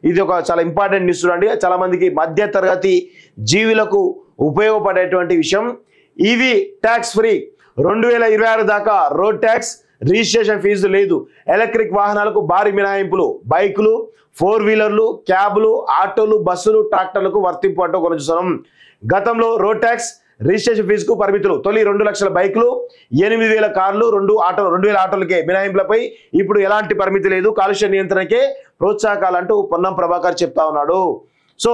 ఇది ఒక చాలా ఇంపార్టెంట్ న్యూస్ చూడండి. చాలా మందికి మధ్య తరగతి జీవులకు ఉపయోగపడేటువంటి విషయం. ఈవీ ట్యాక్స్ ఫ్రీ 2026 దాకా రోడ్ ట్యాక్స్ రిజిస్ట్రేషన్ ఫీజు లేదు. ఎలక్ట్రిక్ వాహనాలకు భారీ మినహాయింపులు. బైకులు, 4 వీలర్లు, క్యాబ్లు, ఆటోలు, బస్సులు, ట్రాక్టర్లకు వర్తింపు అంటూ కొనసాగుతున్నాం. గతంలో రోడ్ ట్యాక్స్ రిజిస్ట్రేషన్ ఫీజుకు పరిమితులు. తొలి 2 లక్షల బైకులు, 8,000 కార్లు, 2,000 ఆటోలకే మినహాయింపులపై ఇప్పుడు ఎలాంటి పరిమితి లేదు. కాలుష్య నియంత్రణకే ప్రోత్సాహకాలంటూ పొన్నం ప్రభాకర్ చెప్తా ఉన్నాడు. సో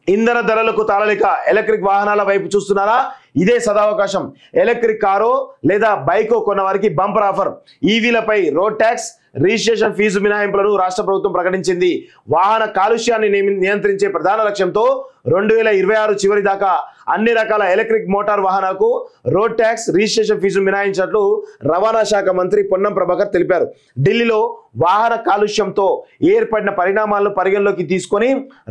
ఇంధన ధరలకు తాళలేక ఎలక్ట్రిక్ వాహనాల వైపు చూస్తున్నారా? ఇదే సదావకాశం. ఎలక్ట్రిక్ కారో లేదా బైకో కొన్న వారికి బంపర్ ఆఫర్. ఈవీలపై రోడ్ ట్యాక్స్ రిజిస్ట్రేషన్ ఫీజు మినహాయింపులను రాష్ట్ర ప్రభుత్వం ప్రకటించింది. వాహన కాలుష్యాన్ని నియంత్రించే ప్రధాన లక్ష్యంతో 2026 చివరి దాకా అన్ని రకాల ఎలక్ట్రిక్ మోటార్ వాహనాలకు రోడ్ ట్యాక్స్ రిజిస్ట్రేషన్ ఫీజు మినహాయించినట్లు రవాణా శాఖ మంత్రి పొన్నం ప్రభాకర్ తెలిపారు. ఢిల్లీలో వాహన కాలుష్యంతో ఏర్పడిన పరిణామాలను పరిగణలోకి తీసుకొని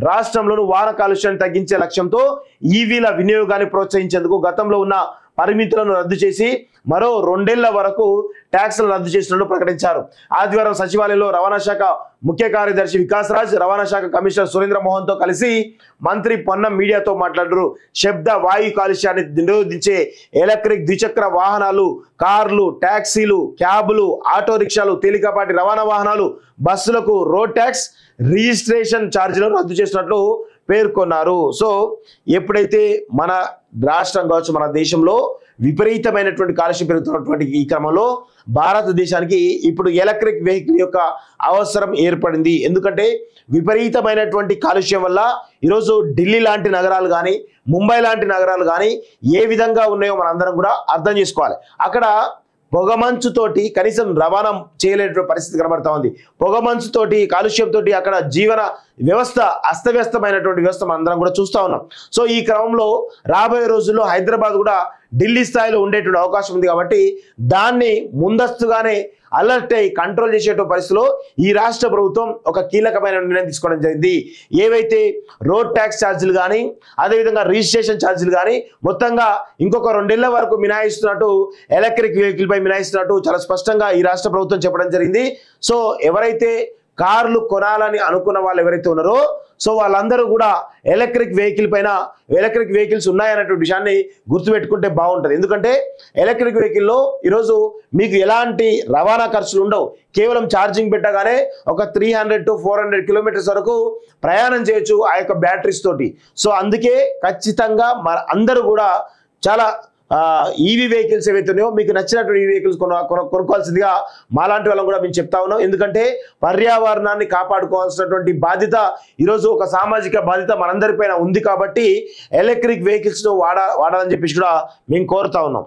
రాష్ట్రంలోని వాహన కాలుష్యాన్ని తగ్గించే లక్ష్యంతో ఈవీల వినియోగాన్ని ప్రోత్సహించేందుకు గతంలో ఉన్న పరిమితులను రద్దు చేసి మరో 2 ఏళ్ల వరకు ట్యాక్స్లను రద్దు చేసినట్లు ప్రకటించారు. ఆదివారం సచివాలయంలో రవాణా శాఖ ముఖ్య కార్యదర్శి వికాస్ రాజ్, రవాణా శాఖ కమిషనర్ సురేంద్ర మోహన్ తో కలిసి మంత్రి పొన్నం మీడియాతో మాట్లాడారు. శబ్ద వాయు కాలుష్యాన్ని నిరోధించే ఎలక్ట్రిక్ ద్విచక్ర వాహనాలు, కార్లు, టాక్సీలు, క్యాబులు, ఆటో రిక్షాలు, తేలికపాటి రవాణా వాహనాలు, బస్సులకు రోడ్ ట్యాక్స్ రిజిస్ట్రేషన్ ఛార్జీలను రద్దు చేసినట్లు పేర్కొన్నారు. సో ఎప్పుడైతే మన రాష్ట్రం కావచ్చు, మన దేశంలో విపరీతమైనటువంటి కాలుష్యం పెరుగుతున్నటువంటి ఈ క్రమంలో భారతదేశానికి ఇప్పుడు ఎలక్ట్రిక్ వెహికల్ యొక్క అవసరం ఏర్పడింది. ఎందుకంటే విపరీతమైనటువంటి కాలుష్యం వల్ల ఈరోజు ఢిల్లీ లాంటి నగరాలు కానీ, ముంబై లాంటి నగరాలు కానీ ఏ విధంగా ఉన్నాయో మనందరం కూడా అర్థం చేసుకోవాలి. అక్కడ పొగమంచుతోటి కనీసం రవాణా చేయలేనటువంటి పరిస్థితి కనబడతా ఉంది. పొగమంచుతోటి, కాలుష్యంతో అక్కడ జీవన వ్యవస్థ అస్తవ్యస్తమైనటువంటి వ్యవస్థ మనందరం కూడా చూస్తూ ఉన్నాం. సో ఈ క్రమంలో రాబోయే రోజుల్లో హైదరాబాద్ కూడా ఢిల్లీ స్థాయిలో ఉండేటువంటి అవకాశం ఉంది. కాబట్టి దాన్ని ముందస్తుగానే అలర్ట్ అయ్యి కంట్రోల్ చేసేటువంటి పరిస్థితిలో ఈ రాష్ట్ర ప్రభుత్వం ఒక కీలకమైన నిర్ణయం తీసుకోవడం జరిగింది. ఏవైతే రోడ్ ట్యాక్స్ ఛార్జీలు కానీ, అదేవిధంగా రిజిస్ట్రేషన్ ఛార్జీలు కానీ మొత్తంగా ఇంకొక 2 ఏళ్ల వరకు మినహాయిస్తున్నట్టు, ఎలక్ట్రిక్ వెహికల్ పై మినహాయిస్తున్నట్టు చాలా స్పష్టంగా ఈ రాష్ట్ర ప్రభుత్వం చెప్పడం జరిగింది. సో ఎవరైతే కార్లు కొనాలని అనుకున్న వాళ్ళు ఎవరైతే ఉన్నారో సో వాళ్ళందరూ కూడా ఎలక్ట్రిక్ వెహికల్ పైన, ఎలక్ట్రిక్ వెహికల్స్ ఉన్నాయన్నటువంటి విషయాన్ని గుర్తుపెట్టుకుంటే బాగుంటుంది. ఎందుకంటే ఎలక్ట్రిక్ వెహికల్లో ఈరోజు మీకు ఎలాంటి రవాణా ఖర్చులు ఉండవు. కేవలం ఛార్జింగ్ పెట్టగానే ఒక 300 to 400 కిలోమీటర్స్ వరకు ప్రయాణం చేయొచ్చు ఆ యొక్క బ్యాటరీస్ తోటి. సో అందుకే ఖచ్చితంగా అందరూ కూడా చాలా ఈవీ వెహికల్స్ ఏవైతే ఉన్నాయో మీకు నచ్చినటువంటి ఈ వెహికల్స్ కొనుక్కోవాల్సిందిగా మాలాంటి వాళ్ళం కూడా మేము చెప్తా ఉన్నాం. ఎందుకంటే పర్యావరణాన్ని కాపాడుకోవాల్సినటువంటి బాధ్యత ఈరోజు ఒక సామాజిక బాధ్యత మనందరిపైన ఉంది. కాబట్టి ఎలక్ట్రిక్ వెహికల్స్ వాడాలని చెప్పేసి కూడా మేము కోరుతా ఉన్నాం.